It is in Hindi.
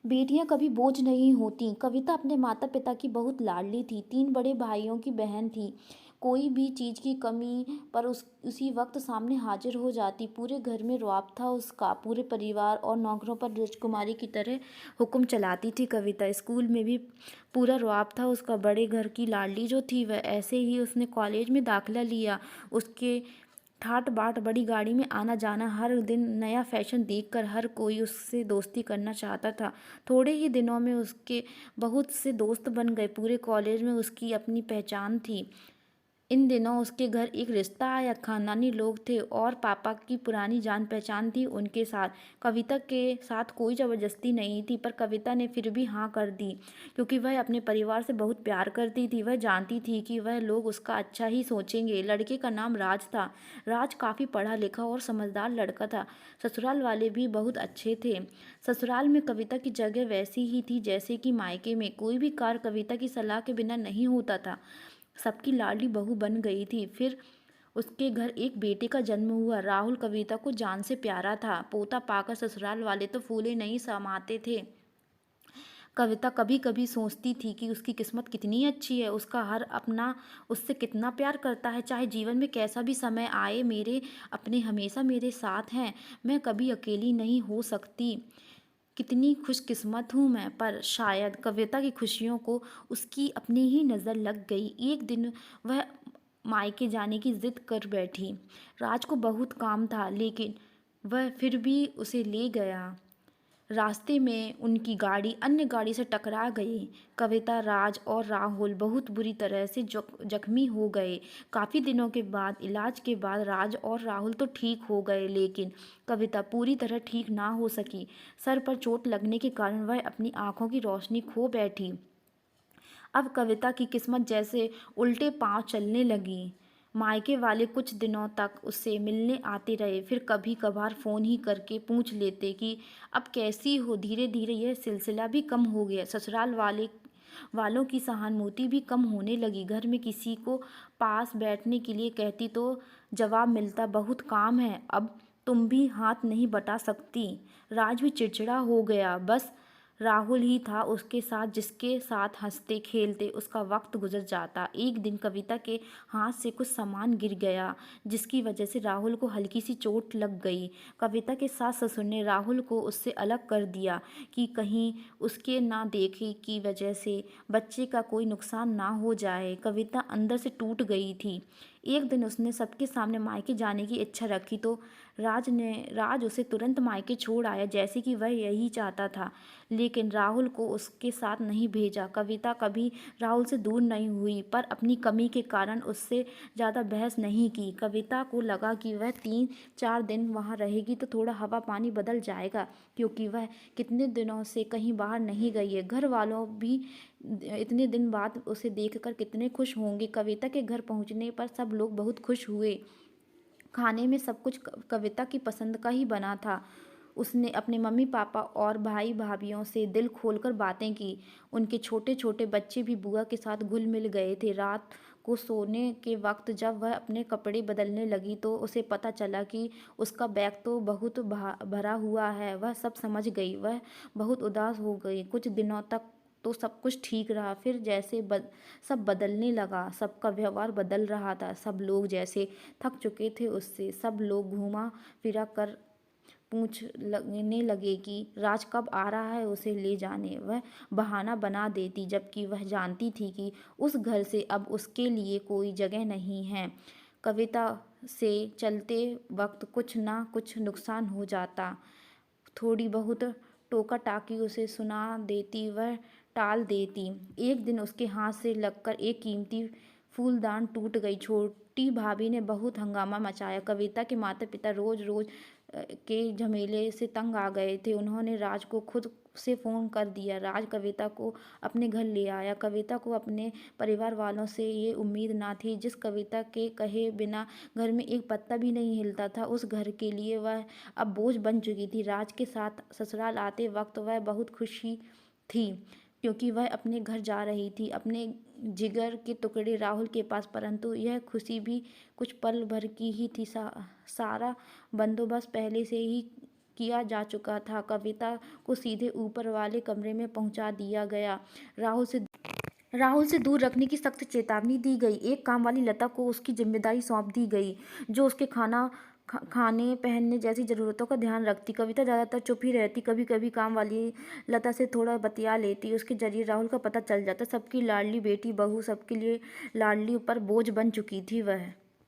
बेटियां कभी बोझ नहीं होती। कविता अपने माता पिता की बहुत लाडली थी। 3 बड़े भाइयों की बहन थी। कोई भी चीज की कमी पर उसी वक्त सामने हाजिर हो जाती। पूरे घर में रौब था उसका। पूरे परिवार और नौकरों पर राजकुमारी की तरह हुक्म चलाती थी कविता। स्कूल में भी पूरा रौब था उसका। बड़े घर की लाडली जो थी वह ऐसे ही उसने कॉलेज में दाखिला लिया। उसके ठाट बाट बड़ी गाड़ी में आना जाना, हर दिन नया फैशन देखकर हर कोई उससे दोस्ती करना चाहता था। थोड़े ही दिनों में उसके बहुत से दोस्त बन गए। पूरे कॉलेज में उसकी अपनी पहचान थी। इन दिनों उसके घर एक रिश्ता आया। खानदानी लोग थे और पापा की पुरानी जान पहचान थी उनके साथ। कविता के साथ कोई ज़बरदस्ती नहीं थी, पर कविता ने फिर भी हाँ कर दी, क्योंकि वह अपने परिवार से बहुत प्यार करती थी। वह जानती थी कि वह लोग उसका अच्छा ही सोचेंगे। लड़के का नाम राज था। राज काफ़ी पढ़ा लिखा और समझदार लड़का था। ससुराल वाले भी बहुत अच्छे थे। ससुराल में कविता की जगह वैसी ही थी जैसे कि मायके में। कोई भी कार्य कविता की सलाह के बिना नहीं होता था। सबकी लाडली बहू बन गई थी। फिर उसके घर एक बेटे का जन्म हुआ। राहुल कविता को जान से प्यारा था। पोता पाकर ससुराल वाले तो फूले नहीं समाते थे। कविता कभी कभी सोचती थी कि उसकी किस्मत कितनी अच्छी है। उसका हर अपना उससे कितना प्यार करता है। चाहे जीवन में कैसा भी समय आए, मेरे अपने हमेशा मेरे साथ हैं। मैं कभी अकेली नहीं हो सकती। कितनी खुशकिस्मत हूँ मैं। पर शायद कविता की खुशियों को उसकी अपनी ही नज़र लग गई। एक दिन वह मायके जाने की जिद कर बैठी। राज को बहुत काम था, लेकिन वह फिर भी उसे ले गया। रास्ते में उनकी गाड़ी अन्य गाड़ी से टकरा गई। कविता, राज और राहुल बहुत बुरी तरह से जख्मी हो गए। काफ़ी दिनों के बाद, इलाज के बाद राज और राहुल तो ठीक हो गए, लेकिन कविता पूरी तरह ठीक ना हो सकी। सर पर चोट लगने के कारण वह अपनी आंखों की रोशनी खो बैठी। अब कविता की किस्मत जैसे उल्टे पांव चलने लगी। मायके वाले कुछ दिनों तक उससे मिलने आते रहे, फिर कभी कभार फ़ोन ही करके पूछ लेते कि अब कैसी हो। धीरे धीरे यह सिलसिला भी कम हो गया। ससुराल वालों की सहानुभूति भी कम होने लगी। घर में किसी को पास बैठने के लिए कहती तो जवाब मिलता, बहुत काम है, अब तुम भी हाथ नहीं बटा सकती। राज भी चिड़चिड़ा हो गया। बस राहुल ही था उसके साथ, जिसके साथ हंसते खेलते उसका वक्त गुजर जाता। एक दिन कविता के हाथ से कुछ सामान गिर गया, जिसकी वजह से राहुल को हल्की सी चोट लग गई। कविता के सास ससुर ने राहुल को उससे अलग कर दिया कि कहीं उसके ना देखे की वजह से बच्चे का कोई नुकसान ना हो जाए। कविता अंदर से टूट गई थी। एक दिन उसने सबके सामने मायके जाने की इच्छा रखी तो राज उसे तुरंत मायके छोड़ आया, जैसे कि वह यही चाहता था। लेकिन राहुल को उसके साथ नहीं भेजा। कविता कभी राहुल से दूर नहीं हुई, पर अपनी कमी के कारण उससे ज़्यादा बहस नहीं की। कविता को लगा कि वह 3-4 दिन वहाँ रहेगी तो थोड़ा हवा पानी बदल जाएगा, क्योंकि वह कितने दिनों से कहीं बाहर नहीं गई है। घर वालों भी इतने दिन बाद उसे देखकर कितने खुश होंगे। कविता के घर पहुँचने पर सब लोग बहुत खुश हुए। खाने में सब कुछ कविता की पसंद का ही बना था। उसने अपने मम्मी पापा और भाई भाभीियों से दिल खोलकर बातें की। उनके छोटे छोटे बच्चे भी बुआ के साथ घुल मिल गए थे। रात को सोने के वक्त जब वह अपने कपड़े बदलने लगी तो उसे पता चला कि उसका बैग तो बहुत भरा हुआ है। वह सब समझ गई। वह बहुत उदास हो गई। कुछ दिनों तक तो सब कुछ ठीक रहा, फिर जैसे सब बदलने लगा। सबका व्यवहार बदल रहा था। सब लोग जैसे थक चुके थे उससे। सब लोग घूमा फिरा कर पूछ लगने लगे कि राज कब आ रहा है उसे ले जाने। वह बहाना बना देती, जबकि वह जानती थी कि उस घर से अब उसके लिए कोई जगह नहीं है। कविता से चलते वक्त कुछ ना कुछ नुकसान हो जाता। थोड़ी बहुत टोका टाकी उसे सुना देती, वह टाल देती। एक दिन उसके हाथ से लगकर एक कीमती फूलदान टूट गई। छोटी भाभी ने बहुत हंगामा मचाया। कविता के माता पिता रोज रोज के झमेले से तंग आ गए थे। उन्होंने राज को खुद से फ़ोन कर दिया। राज कविता को अपने घर ले आया। कविता को अपने परिवार वालों से ये उम्मीद ना थी। जिस कविता के कहे बिना घर में एक पत्ता भी नहीं हिलता था, उस घर के लिए वह अब बोझ बन चुकी थी। राज के साथ ससुराल आते वक्त वह बहुत खुशी थी, क्योंकि वह अपने घर जा रही थी, अपने जिगर के टुकड़े राहुल के पास। परंतु यह खुशी भी कुछ पल भर की ही थी। सारा बंदोबस्त पहले से ही किया जा चुका था। कविता को सीधे ऊपर वाले कमरे में पहुंचा दिया गया। राहुल से दूर रखने की सख्त चेतावनी दी गई। एक काम वाली लता को उसकी जिम्मेदारी सौंप दी गई, जो उसके खाने पहनने जैसी ज़रूरतों का ध्यान रखती। कविता ज़्यादातर चुप ही रहती, कभी कभी काम वाली लता से थोड़ा बतिया लेती। उसके जरिए राहुल का पता चल जाता। सबकी लाडली बेटी बहू, सबके लिए लाडली पर बोझ बन चुकी थी वह।